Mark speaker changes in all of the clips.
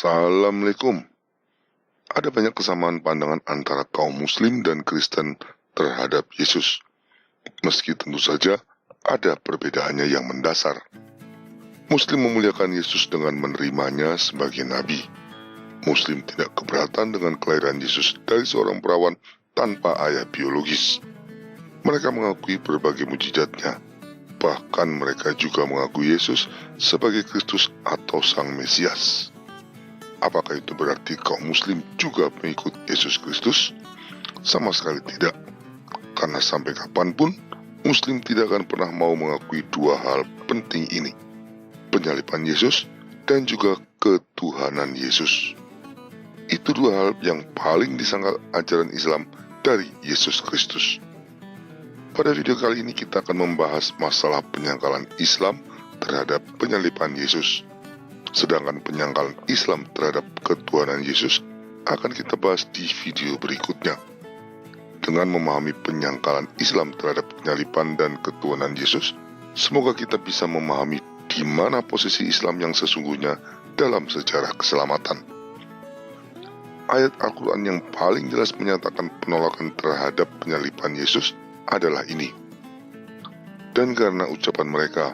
Speaker 1: Assalamualaikum. Ada banyak kesamaan pandangan antara kaum muslim dan Kristen terhadap Yesus. Meski tentu saja ada perbedaannya yang mendasar. Muslim memuliakan Yesus dengan menerimanya sebagai nabi. Muslim tidak keberatan dengan kelahiran Yesus dari seorang perawan tanpa ayah biologis. Mereka mengakui berbagai mujizatnya. Bahkan mereka juga mengakui Yesus sebagai Kristus atau Sang Mesias. Apakah itu berarti kaum muslim juga mengikut Yesus Kristus? Sama sekali tidak. Karena sampai kapanpun, muslim tidak akan pernah mau mengakui dua hal penting ini. Penyaliban Yesus dan juga ketuhanan Yesus. Itu dua hal yang paling disangkal ajaran Islam dari Yesus Kristus. Pada video kali ini kita akan membahas masalah penyangkalan Islam terhadap penyaliban Yesus. Sedangkan penyangkalan Islam terhadap ketuhanan Yesus akan kita bahas di video berikutnya. Dengan memahami penyangkalan Islam terhadap penyaliban dan ketuhanan Yesus, semoga kita bisa memahami di mana posisi Islam yang sesungguhnya dalam sejarah keselamatan. Ayat Al-Quran yang paling jelas menyatakan penolakan terhadap penyaliban Yesus adalah ini. Dan karena ucapan mereka,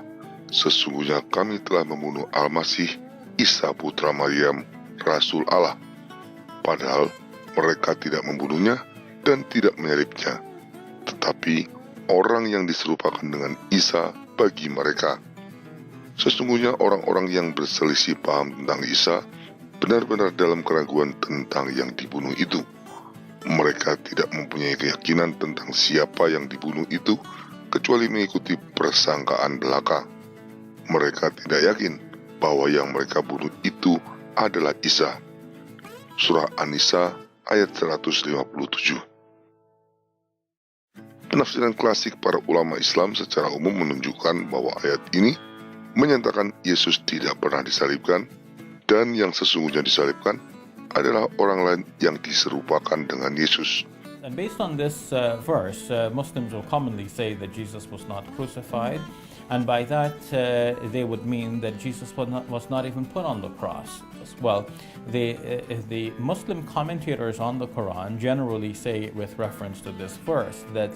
Speaker 1: sesungguhnya kami telah membunuh Al-Masih Isa putra Maryam, Rasul Allah. Padahal mereka tidak membunuhnya dan tidak menyalibnya. Tetapi orang yang diserupakan dengan Isa bagi mereka. Sesungguhnya orang-orang yang berselisih paham tentang Isa benar-benar dalam keraguan tentang yang dibunuh itu. Mereka tidak mempunyai keyakinan tentang siapa yang dibunuh itu kecuali mengikuti persangkaan belaka. Mereka tidak yakin bahwa yang mereka bunuh itu adalah Isa. Surah An-Nisa ayat 157. Penafsiran klasik para ulama Islam secara umum menunjukkan bahwa ayat ini menyatakan Yesus tidak pernah disalibkan dan yang sesungguhnya disalibkan adalah orang lain yang diserupakan dengan Yesus.
Speaker 2: And based on this verse, Muslims will commonly say that Jesus was not crucified. And by that, they would mean that Jesus was not even put on the cross. Well, the Muslim commentators on the Quran generally say, with reference to this verse, that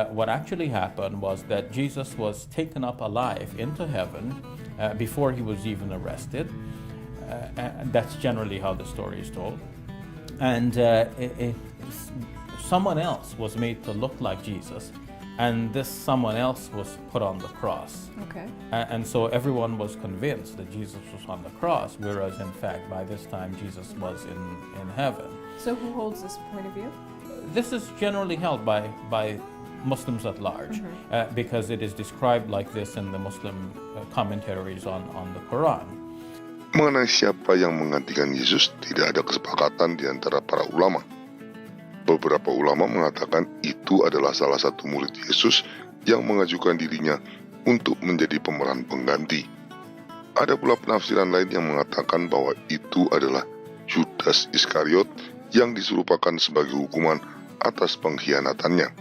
Speaker 2: what actually happened was that Jesus was taken up alive into heaven before he was even arrested. That's generally how the story is told. And someone else was made to look like Jesus. And this someone else was put on the cross.
Speaker 3: Okay.
Speaker 2: And so everyone was convinced that Jesus was on the cross, whereas in fact by this time Jesus was in heaven.
Speaker 3: So who holds this point of view?
Speaker 2: This is generally held by Muslims at large, because it is described like this in the Muslim commentaries on the Quran.
Speaker 1: Mengenai siapa yang menggantikan Yesus, tidak ada kesepakatan di antara para ulama. Beberapa ulama mengatakan itu adalah salah satu murid Yesus yang mengajukan dirinya untuk menjadi pemeran pengganti. Ada pula penafsiran lain yang mengatakan bahwa itu adalah Yudas Iskariot yang diserupakan sebagai hukuman atas pengkhianatannya.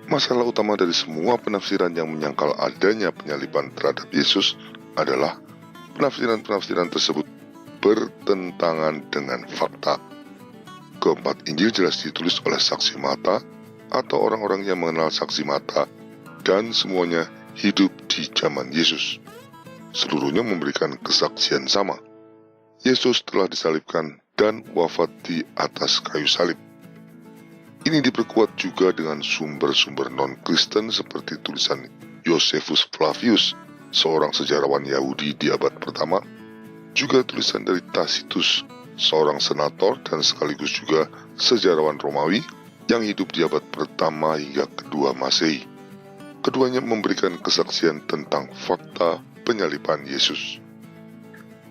Speaker 1: Masalah utama dari semua penafsiran yang menyangkal adanya penyaliban terhadap Yesus adalah penafsiran-penafsiran tersebut bertentangan dengan fakta. Keempat Injil jelas ditulis oleh saksi mata atau orang-orang yang mengenal saksi mata dan semuanya hidup di zaman Yesus. Seluruhnya memberikan kesaksian sama. Yesus telah disalibkan dan wafat di atas kayu salib. Ini diperkuat juga dengan sumber-sumber non-Kristen seperti tulisan Josephus Flavius, seorang sejarawan Yahudi di abad pertama, juga tulisan dari Tacitus, seorang senator dan sekaligus juga sejarawan Romawi yang hidup di abad pertama hingga kedua Masehi. Keduanya memberikan kesaksian tentang fakta penyaliban Yesus.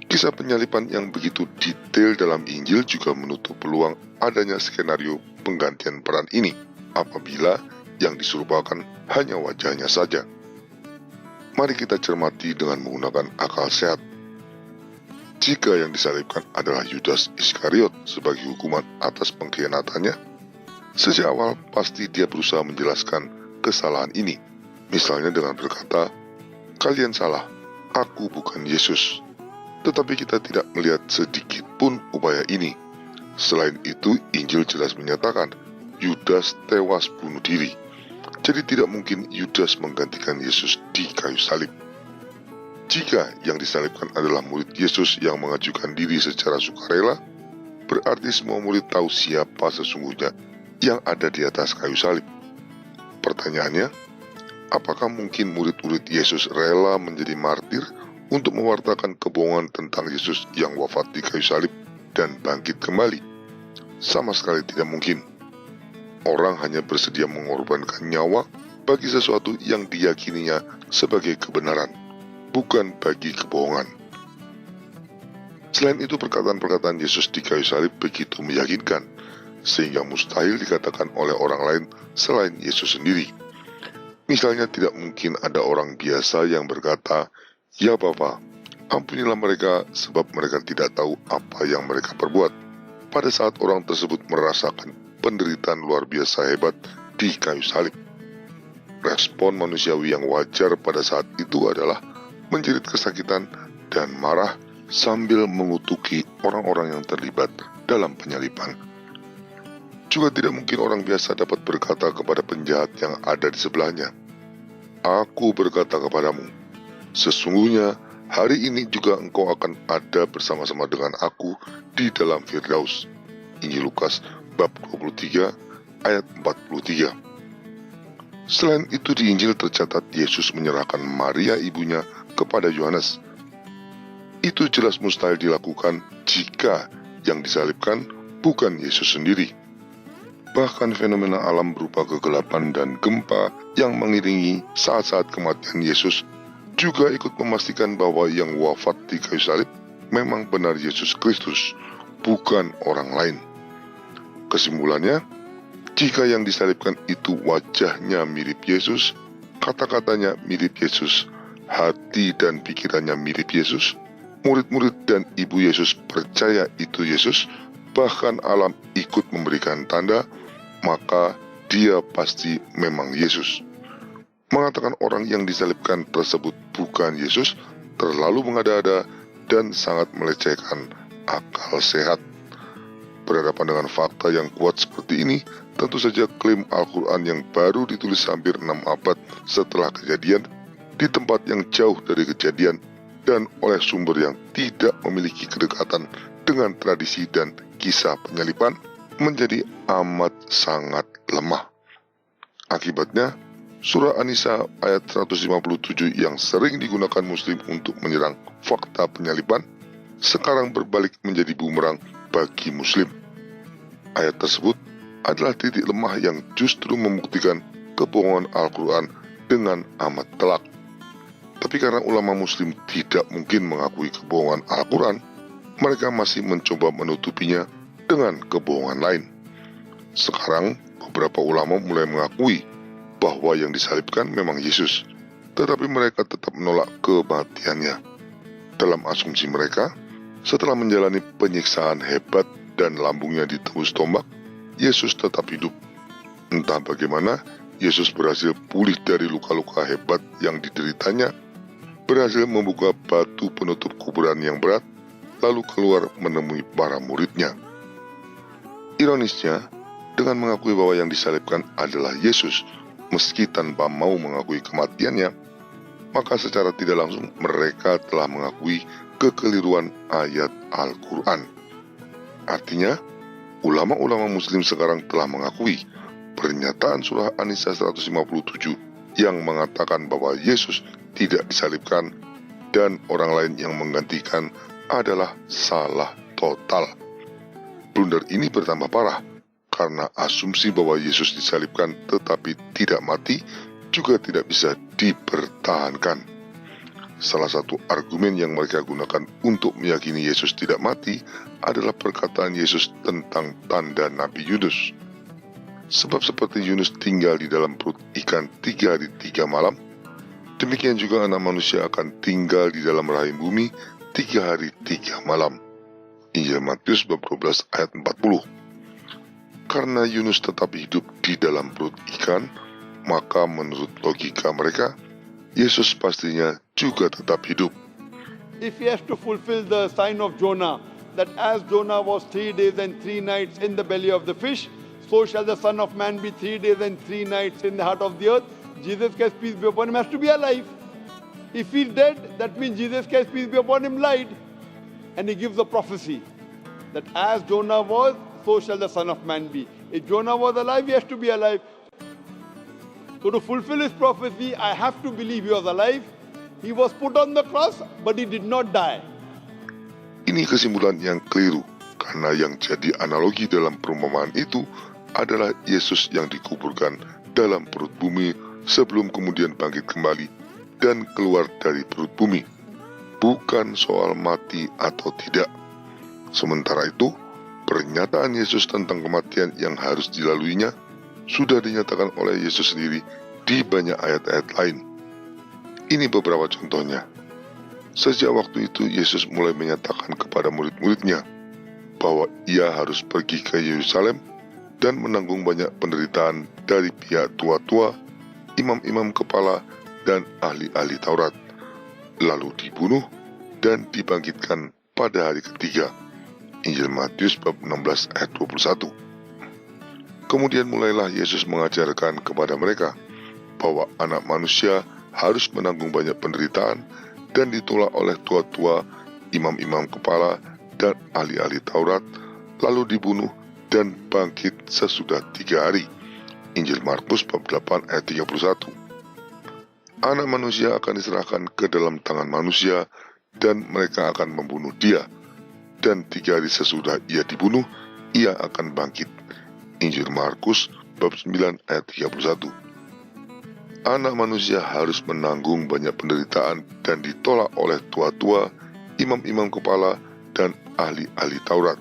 Speaker 1: Kisah penyaliban yang begitu detail dalam Injil juga menutup peluang adanya skenario penggantian peran ini apabila yang diserupakan hanya wajahnya saja. Mari kita cermati dengan menggunakan akal sehat. Jika yang disalibkan adalah Yudas Iskariot sebagai hukuman atas pengkhianatannya, sejak awal pasti dia berusaha menjelaskan kesalahan ini. Misalnya dengan berkata, "Kalian salah, aku bukan Yesus." Tetapi kita tidak melihat sedikit pun upaya ini. Selain itu, Injil jelas menyatakan Yudas tewas bunuh diri. Jadi tidak mungkin Yudas menggantikan Yesus di kayu salib. Jika yang disalibkan adalah murid Yesus yang mengajukan diri secara sukarela, berarti semua murid tahu siapa sesungguhnya yang ada di atas kayu salib. Pertanyaannya, apakah mungkin murid-murid Yesus rela menjadi martir untuk mewartakan kebohongan tentang Yesus yang wafat di kayu salib dan bangkit kembali? Sama sekali tidak mungkin. Orang hanya bersedia mengorbankan nyawa bagi sesuatu yang diyakininya sebagai kebenaran, bukan bagi kebohongan. Selain itu, perkataan-perkataan Yesus di kayu salib begitu meyakinkan, sehingga mustahil dikatakan oleh orang lain selain Yesus sendiri. Misalnya, tidak mungkin ada orang biasa yang berkata, "Ya Bapa, ampunilah mereka sebab mereka tidak tahu apa yang mereka perbuat," pada saat orang tersebut merasakan penderitaan luar biasa hebat di kayu salib. Respon manusiawi yang wajar pada saat itu adalah menjerit kesakitan dan marah sambil mengutuki orang-orang yang terlibat dalam penyaliban. Juga tidak mungkin orang biasa dapat berkata kepada penjahat yang ada di sebelahnya, "Aku berkata kepadamu, sesungguhnya hari ini juga engkau akan ada bersama-sama dengan aku di dalam Firdaus." Injil Lukas bab 23 ayat 43. Selain itu di Injil tercatat Yesus menyerahkan Maria ibunya kepada Yohanes. Itu jelas mustahil dilakukan jika yang disalibkan bukan Yesus sendiri. Bahkan fenomena alam berupa kegelapan dan gempa yang mengiringi saat-saat kematian Yesus juga ikut memastikan bahwa yang wafat di kayu salib memang benar Yesus Kristus, bukan orang lain. Kesimpulannya, jika yang disalibkan itu wajahnya mirip Yesus, kata-katanya mirip Yesus, hati dan pikirannya mirip Yesus, murid-murid dan ibu Yesus percaya itu Yesus, bahkan alam ikut memberikan tanda, maka dia pasti memang Yesus. Mengatakan orang yang disalibkan tersebut bukan Yesus terlalu mengada-ada dan sangat melecehkan akal sehat. Berhadapan dengan fakta yang kuat seperti ini, tentu saja klaim Al-Quran yang baru ditulis hampir 6 abad setelah kejadian, di tempat yang jauh dari kejadian, dan oleh sumber yang tidak memiliki kedekatan dengan tradisi dan kisah penyaliban, menjadi amat sangat lemah. Akibatnya, surah An-Nisa ayat 157 yang sering digunakan Muslim untuk menyerang fakta penyaliban, sekarang berbalik menjadi bumerang bagi Muslim. Ayat tersebut adalah titik lemah yang justru membuktikan kebohongan Al-Quran dengan amat telak. Tapi karena ulama Muslim tidak mungkin mengakui kebohongan Al-Quran, mereka masih mencoba menutupinya dengan kebohongan lain. Sekarang, beberapa ulama mulai mengakui bahwa yang disalibkan memang Yesus, tetapi mereka tetap menolak kematiannya. Dalam asumsi mereka, setelah menjalani penyiksaan hebat dan lambungnya ditembus tombak, Yesus tetap hidup. Entah bagaimana, Yesus berhasil pulih dari luka-luka hebat yang dideritanya, berhasil membuka batu penutup kuburan yang berat, lalu keluar menemui para muridnya. Ironisnya, dengan mengakui bahwa yang disalibkan adalah Yesus, meski tanpa mau mengakui kematiannya, maka secara tidak langsung mereka telah mengakui kekeliruan ayat Al-Quran. Artinya, ulama-ulama Muslim sekarang telah mengakui pernyataan surah An-Nisa 157 yang mengatakan bahwa Yesus tidak disalibkan dan orang lain yang menggantikan adalah salah total. Blunder ini bertambah parah karena asumsi bahwa Yesus disalibkan tetapi tidak mati juga tidak bisa dipertahankan. Salah satu argumen yang mereka gunakan untuk meyakini Yesus tidak mati adalah perkataan Yesus tentang tanda Nabi Yunus. Sebab seperti Yunus tinggal di dalam perut ikan 3 hari 3 malam, demikian juga anak manusia akan tinggal di dalam rahim bumi 3 hari 3 malam. Injil Matius bab 12 ayat 40. Karena Yunus tetap hidup di dalam perut ikan, maka menurut logika mereka, Yesus pastinya juga tetap hidup.
Speaker 4: if he has to fulfill the sign of Jonah, that as Jonah was 3 days and 3 nights in the belly of the fish, so shall the Son of Man be 3 days and 3 nights in the heart of the earth. Jesus Christ, peace be upon him, has to be alive. If he's dead, that means Jesus Christ, peace be upon him, lied. And he gives a prophecy that as Jonah was, so shall the Son of Man be. If Jonah was alive, he has to be alive. So to fulfill his prophecy, I have to believe he was alive. He was put on the cross, but he did not die.
Speaker 1: Ini kesimpulan yang keliru, karena yang jadi analogi dalam perumpamaan itu adalah Yesus yang dikuburkan dalam perut bumi sebelum kemudian bangkit kembali dan keluar dari perut bumi. Bukan soal mati atau tidak. Sementara itu, pernyataan Yesus tentang kematian yang harus dilaluinya sudah dinyatakan oleh Yesus sendiri di banyak ayat-ayat lain. Ini beberapa contohnya. Sejak waktu itu Yesus mulai menyatakan kepada murid-muridnya bahwa ia harus pergi ke Yerusalem dan menanggung banyak penderitaan dari pihak tua-tua, imam-imam kepala, dan ahli-ahli Taurat, lalu dibunuh dan dibangkitkan pada hari ketiga. Injil Matius bab 16 ayat 21. Kemudian mulailah Yesus mengajarkan kepada mereka bahwa anak manusia harus menanggung banyak penderitaan dan ditolak oleh tua-tua, imam-imam kepala, dan ahli-ahli Taurat, lalu dibunuh dan bangkit sesudah 3 hari. Injil Markus bab 8 ayat 31. Anak manusia akan diserahkan ke dalam tangan manusia dan mereka akan membunuh dia. Dan 3 hari sesudah ia dibunuh, ia akan bangkit. Injil Markus bab 9 ayat 31. Anak manusia harus menanggung banyak penderitaan dan ditolak oleh tua-tua, imam-imam kepala, dan ahli-ahli Taurat,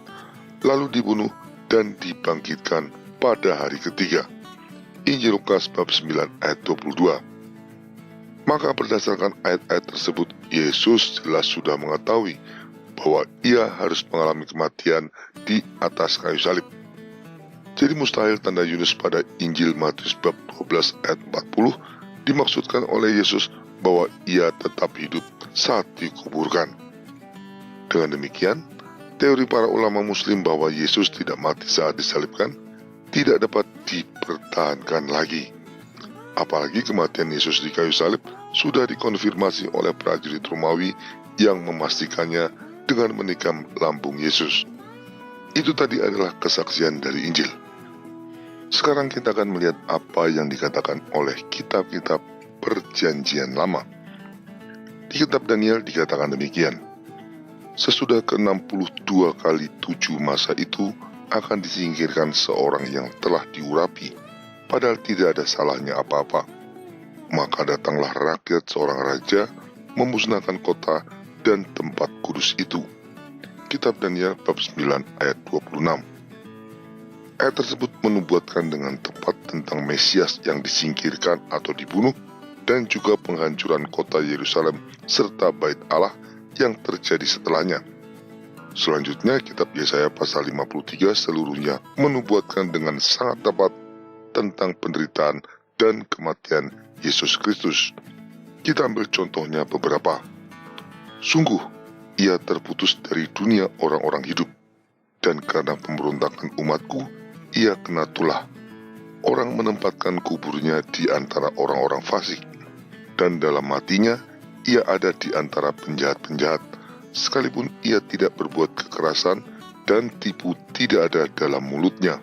Speaker 1: lalu dibunuh dan dibangkitkan pada hari ketiga. Injil Lukas bab 9 ayat 22. Maka berdasarkan ayat-ayat tersebut, Yesus jelas sudah mengetahui bahwa ia harus mengalami kematian di atas kayu salib. Jadi mustahil tanda Yunus pada Injil Matius bab 12 ayat 40 dimaksudkan oleh Yesus bahwa ia tetap hidup saat dikuburkan. Dengan demikian, teori para ulama muslim bahwa Yesus tidak mati saat disalibkan tidak dapat dipertahankan lagi. Apalagi kematian Yesus di kayu salib sudah dikonfirmasi oleh prajurit Romawi yang memastikannya dengan menikam lambung Yesus. Itu tadi adalah kesaksian dari Injil. Sekarang kita akan melihat apa yang dikatakan oleh kitab-kitab Perjanjian Lama. Di kitab Daniel dikatakan demikian. Sesudah ke-62 kali 7 masa itu akan disingkirkan seorang yang telah diurapi, padahal tidak ada salahnya apa-apa. Maka datanglah rakyat seorang raja memusnahkan kota dan tempat kudus itu. Kitab Daniel bab 9 ayat 26. Ayat tersebut menubuatkan dengan tepat tentang Mesias yang disingkirkan atau dibunuh dan juga penghancuran kota Yerusalem serta bait Allah yang terjadi setelahnya. Selanjutnya kitab Yesaya pasal 53 seluruhnya menubuatkan dengan sangat tepat tentang penderitaan dan kematian Yesus Kristus. Kita ambil contohnya beberapa. Sungguh, ia terputus dari dunia orang-orang hidup, dan karena pemberontakan umatku, ia kena tulah. Orang menempatkan kuburnya di antara orang-orang fasik, dan dalam matinya, ia ada di antara penjahat-penjahat, sekalipun ia tidak berbuat kekerasan dan tipu tidak ada dalam mulutnya.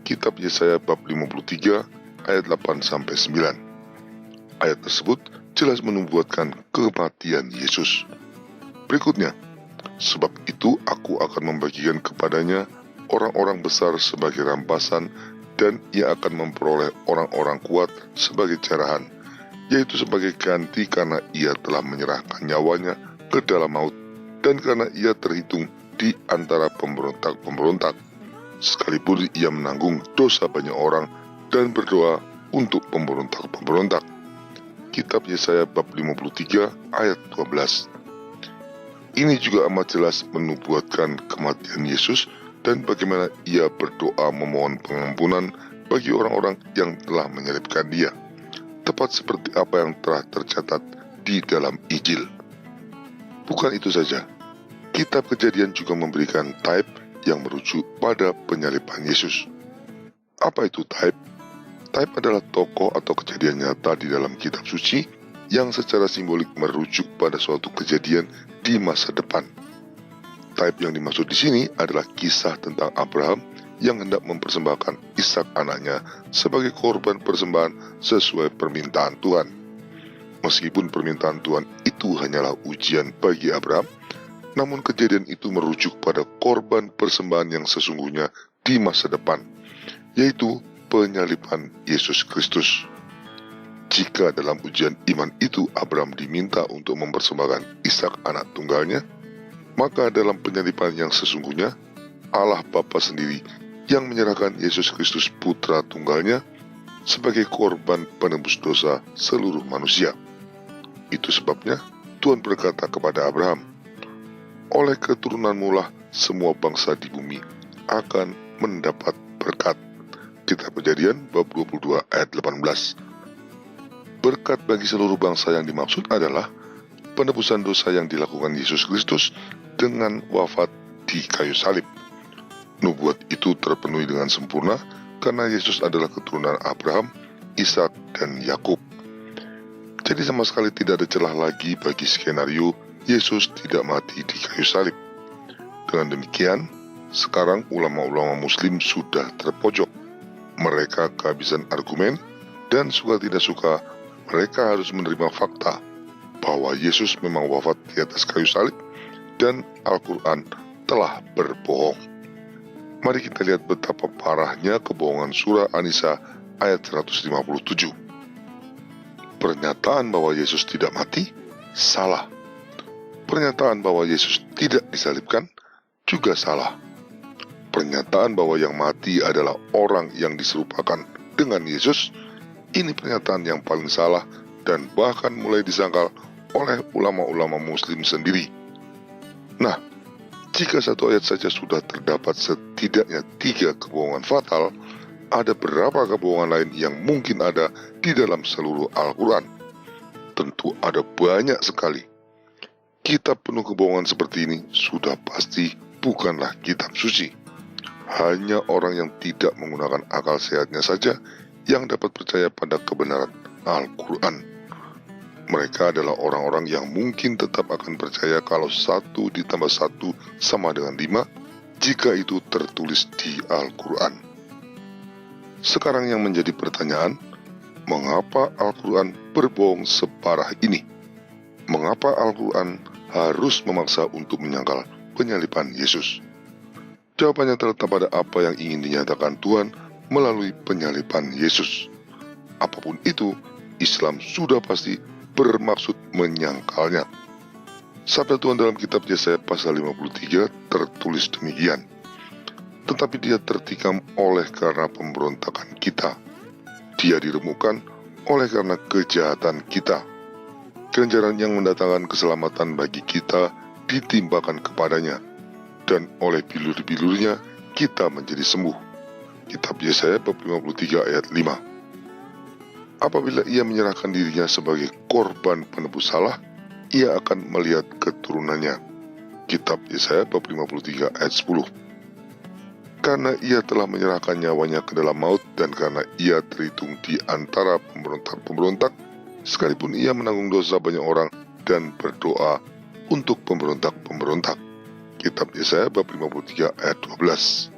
Speaker 1: Kitab Yesaya bab 53 ayat 8-9. Ayat tersebut jelas menubuatkan kematian Yesus. Berikutnya, sebab itu aku akan membagikan kepadanya orang-orang besar sebagai rampasan, dan ia akan memperoleh orang-orang kuat sebagai jarahan, yaitu sebagai ganti karena ia telah menyerahkan nyawanya ke dalam maut, dan karena ia terhitung di antara pemberontak-pemberontak, sekalipun ia menanggung dosa banyak orang dan berdoa untuk pemberontak-pemberontak. Kitab Yesaya bab 53 ayat 12. Ini juga amat jelas menubuatkan kematian Yesus dan bagaimana ia berdoa memohon pengampunan bagi orang-orang yang telah menyalibkan dia, tepat seperti apa yang telah tercatat di dalam Injil. Bukan itu saja, kitab Kejadian juga memberikan type yang merujuk pada penyaliban Yesus. Apa itu type? Type adalah tokoh atau kejadian nyata di dalam kitab suci yang secara simbolik merujuk pada suatu kejadian di masa depan. Type yang dimaksud di sini adalah kisah tentang Abraham yang hendak mempersembahkan Ishak anaknya sebagai korban persembahan sesuai permintaan Tuhan. Meskipun permintaan Tuhan itu hanyalah ujian bagi Abraham, namun kejadian itu merujuk pada korban persembahan yang sesungguhnya di masa depan, yaitu penyaliban Yesus Kristus. Jika dalam ujian iman itu Abraham diminta untuk mempersembahkan Ishak anak tunggalnya, maka dalam penyaliban yang sesungguhnya, Allah Bapa sendiri yang menyerahkan Yesus Kristus putra tunggalnya sebagai korban penebus dosa seluruh manusia. Itu sebabnya Tuhan berkata kepada Abraham, oleh keturunanmu lah semua bangsa di bumi akan mendapat berkat. Kitab Kejadian bab 22 ayat 18. Berkat bagi seluruh bangsa yang dimaksud adalah penebusan dosa yang dilakukan Yesus Kristus dengan wafat di kayu salib. Nubuat itu terpenuhi dengan sempurna karena Yesus adalah keturunan Abraham, Ishak, dan Yakub. Jadi sama sekali tidak ada celah lagi bagi skenario Yesus tidak mati di kayu salib. Dengan demikian, sekarang ulama-ulama muslim sudah terpojok. Mereka kehabisan argumen dan suka tidak suka, mereka harus menerima fakta bahwa Yesus memang wafat di atas kayu salib dan Al-Quran telah berbohong. Mari kita lihat betapa parahnya kebohongan surah An-Nisa ayat 157. Pernyataan bahwa Yesus tidak mati, salah. Pernyataan bahwa Yesus tidak disalibkan, juga salah. Pernyataan bahwa yang mati adalah orang yang diserupakan dengan Yesus, ini pernyataan yang paling salah dan bahkan mulai disangkal oleh ulama-ulama muslim sendiri. Nah, jika satu ayat saja sudah terdapat setidaknya 3 kebohongan fatal, ada berapa kebohongan lain yang mungkin ada di dalam seluruh Al-Quran? Tentu ada banyak sekali. Kitab penuh kebohongan seperti ini sudah pasti bukanlah kitab suci. Hanya orang yang tidak menggunakan akal sehatnya saja yang dapat percaya pada kebenaran Al-Quran. Mereka adalah orang-orang yang mungkin tetap akan percaya kalau 1 ditambah 1 sama dengan 5 jika itu tertulis di Al-Quran. Sekarang yang menjadi pertanyaan, mengapa Al-Quran berbohong separah ini? Mengapa Al-Quran harus memaksa untuk menyangkal penyaliban Yesus? Jawabannya terletak pada apa yang ingin dinyatakan Tuhan melalui penyaliban Yesus. Apapun itu, Islam sudah pasti bermaksud menyangkalnya. Sabda Tuhan dalam kitab Yesaya pasal 53 tertulis demikian, tetapi dia tertikam oleh karena pemberontakan kita. Dia diremukkan oleh karena kejahatan kita. Ganjaran yang mendatangkan keselamatan bagi kita ditimpakan kepadanya, dan oleh bilur-bilurnya kita menjadi sembuh. Kitab Yesaya bab 53 ayat 5. Apabila ia menyerahkan dirinya sebagai korban penebus salah, ia akan melihat keturunannya. Kitab Yesaya bab 53 ayat 10. Karena ia telah menyerahkan nyawanya ke dalam maut dan karena ia terhitung di antara pemberontak-pemberontak, sekalipun ia menanggung dosa banyak orang dan berdoa untuk pemberontak-pemberontak. Kitab Yesaya bab 53 ayat 12.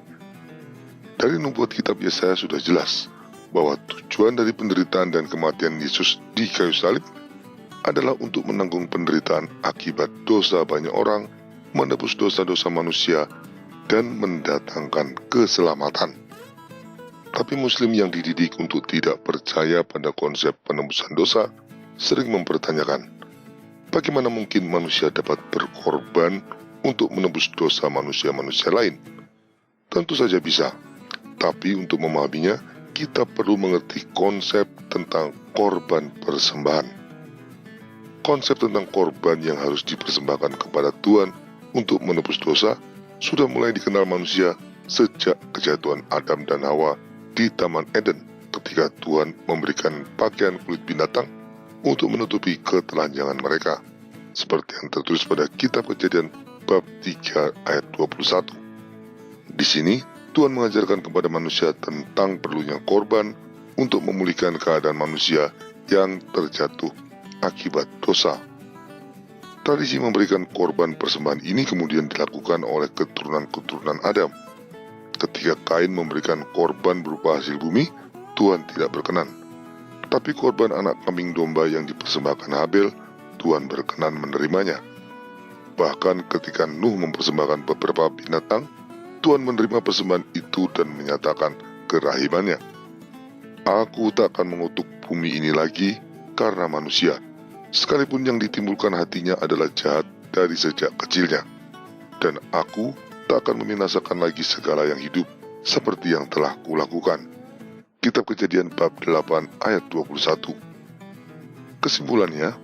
Speaker 1: Dari nubuat kitab Yesaya sudah jelas bahwa tujuan dari penderitaan dan kematian Yesus di kayu salib adalah untuk menanggung penderitaan akibat dosa banyak orang, menebus dosa-dosa manusia, dan mendatangkan keselamatan. Tapi muslim yang dididik untuk tidak percaya pada konsep penebusan dosa sering mempertanyakan, bagaimana mungkin manusia dapat berkorban untuk menebus dosa manusia-manusia lain? Tentu saja bisa, tapi untuk memahaminya, kita perlu mengerti konsep tentang korban persembahan. Konsep tentang korban yang harus dipersembahkan kepada Tuhan untuk menebus dosa sudah mulai dikenal manusia sejak kejatuhan Adam dan Hawa di Taman Eden ketika Tuhan memberikan pakaian kulit binatang untuk menutupi ketelanjangan mereka. seperti yang tertulis pada kitab Kejadian bab 3 ayat 21. Di sini, Tuhan mengajarkan kepada manusia tentang perlunya korban untuk memulihkan keadaan manusia yang terjatuh akibat dosa. Tradisi memberikan korban persembahan ini kemudian dilakukan oleh keturunan-keturunan Adam. Ketika Kain memberikan korban berupa hasil bumi, Tuhan tidak berkenan. Tapi korban anak kambing domba yang dipersembahkan Habel, Tuhan berkenan menerimanya. Bahkan ketika Nuh mempersembahkan beberapa binatang, Tuhan menerima persembahan itu dan menyatakan kerahimannya. Aku tak akan mengutuk bumi ini lagi karena manusia, sekalipun yang ditimbulkan hatinya adalah jahat dari sejak kecilnya. Dan aku tak akan membinasakan lagi segala yang hidup, seperti yang telah kulakukan. Kitab Kejadian bab 8 ayat 21. Kesimpulannya,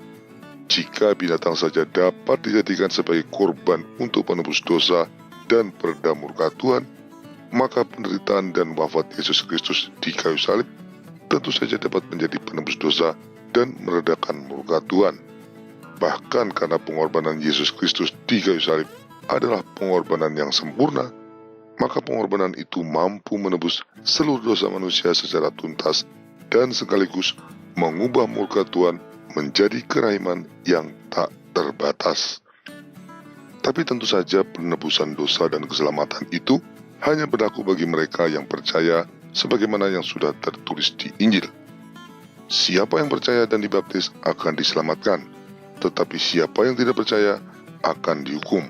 Speaker 1: jika binatang saja dapat dijadikan sebagai korban untuk penebus dosa dan pereda murka Tuhan, maka penderitaan dan wafat Yesus Kristus di kayu salib tentu saja dapat menjadi penebus dosa dan meredakan murka Tuhan. Bahkan karena pengorbanan Yesus Kristus di kayu salib adalah pengorbanan yang sempurna, maka pengorbanan itu mampu menebus seluruh dosa manusia secara tuntas dan sekaligus mengubah murka Tuhan menjadi kerahiman yang tak terbatas. Tapi tentu saja penebusan dosa dan keselamatan itu hanya berlaku bagi mereka yang percaya sebagaimana yang sudah tertulis di Injil. Siapa yang percaya dan dibaptis akan diselamatkan, tetapi siapa yang tidak percaya akan dihukum.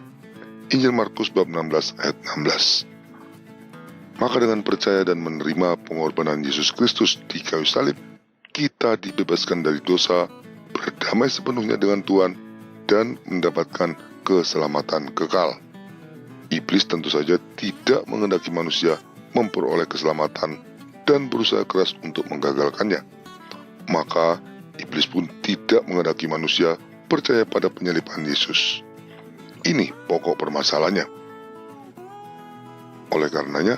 Speaker 1: Injil Markus bab 16 ayat 16. Maka dengan percaya dan menerima pengorbanan Yesus Kristus di kayu salib, kita dibebaskan dari dosa, berdamai sepenuhnya dengan Tuhan, dan mendapatkan keselamatan kekal. Iblis tentu saja tidak menghendaki manusia memperoleh keselamatan dan berusaha keras untuk menggagalkannya. Maka, iblis pun tidak menghendaki manusia percaya pada penyaliban Yesus. Ini pokok permasalahannya. Oleh karenanya,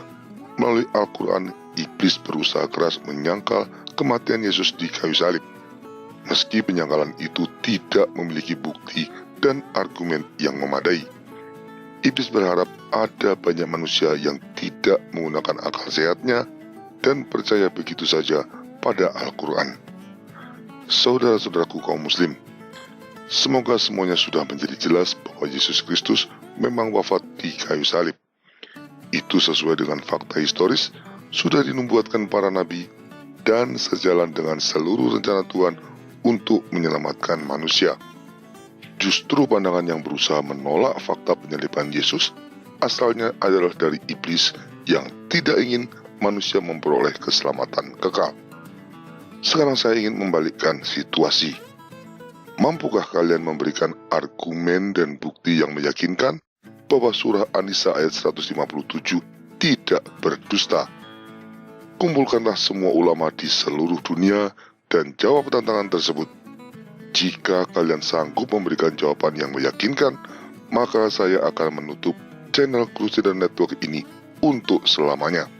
Speaker 1: melalui Al-Quran, iblis berusaha keras menyangkal kematian Yesus di kayu salib. Meski penyangkalan itu tidak memiliki bukti dan argumen yang memadai, iblis berharap ada banyak manusia yang tidak menggunakan akal sehatnya dan percaya begitu saja pada Al-Quran. Saudara-saudaraku kaum muslim, semoga semuanya sudah menjadi jelas bahwa Yesus Kristus memang wafat di kayu salib. Itu sesuai dengan fakta historis, sudah dinubuatkan para nabi, dan sejalan dengan seluruh rencana Tuhan untuk menyelamatkan manusia. Justru pandangan yang berusaha menolak fakta penyaliban Yesus asalnya adalah dari iblis yang tidak ingin manusia memperoleh keselamatan kekal. Sekarang saya ingin membalikkan situasi. Mampukah kalian memberikan argumen dan bukti yang meyakinkan bahwa surah An-Nisa ayat 157 tidak berdusta? Kumpulkanlah semua ulama di seluruh dunia dan jawab tantangan tersebut. Jika kalian sanggup memberikan jawaban yang meyakinkan, maka saya akan menutup channel Crusader Network ini untuk selamanya.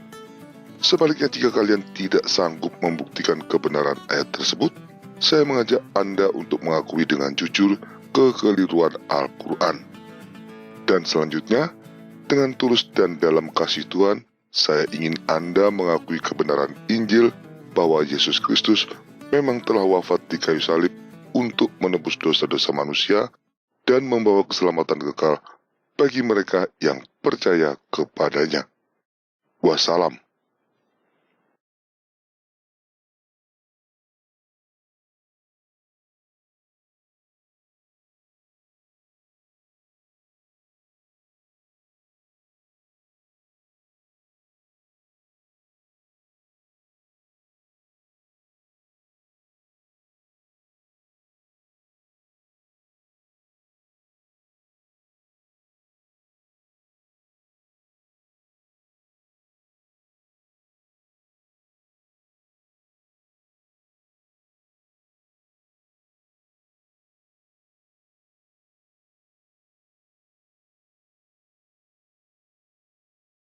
Speaker 1: Sebaliknya, jika kalian tidak sanggup membuktikan kebenaran ayat tersebut, saya mengajak Anda untuk mengakui dengan jujur kekeliruan Al-Quran. Dan selanjutnya, dengan tulus dan dalam kasih Tuhan, saya ingin Anda mengakui kebenaran Injil bahwa Yesus Kristus memang telah wafat di kayu salib untuk menebus dosa-dosa manusia dan membawa keselamatan kekal bagi mereka yang percaya kepadanya. Wassalam.